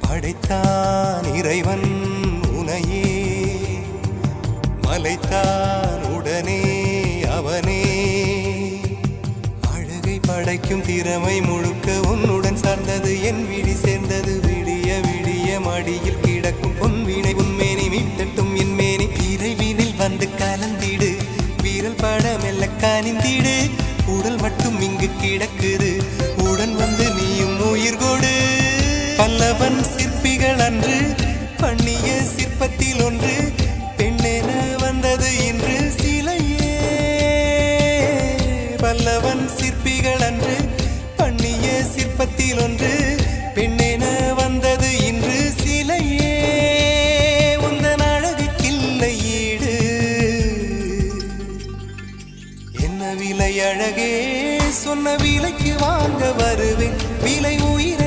படைத்தான் இறைவன் உனையே, மலைத்தான் உடனே அவனே. அழகை படைக்கும் திறமை முழுக்க உன்னுடன் சார்ந்தது, என் விழி சேர்ந்தது. விடிய விடிய மடியில் கிடக்கும் பொன்வினை உன்மேனி மீட்டட்டும் என் மேனி. விரைவினில் வந்து கலந்திடு, வீரல் பட மெல்ல காணிந்திடு. உடல் மட்டும் இங்கு கிடக்குது, உடன் வந்து நீயும் உயிர் கொடு. பல்லவன் சிற்பிகள் அன்று பண்ணிய சிற்பத்தில் ஒன்று, பெண்ணென வந்தது இன்று சிலையே. பல்லவன் சிற்பிகள் அன்று பண்ணிய சிற்பத்தில் ஒன்று, பெண்ணென வந்தது இன்று சிலையே. உந்தன் அழகுக்கில்லை ஈடு, என்ன விலை அழகே, சொன்ன விலைக்கு வாங்க வருவேன். விலை உயிரை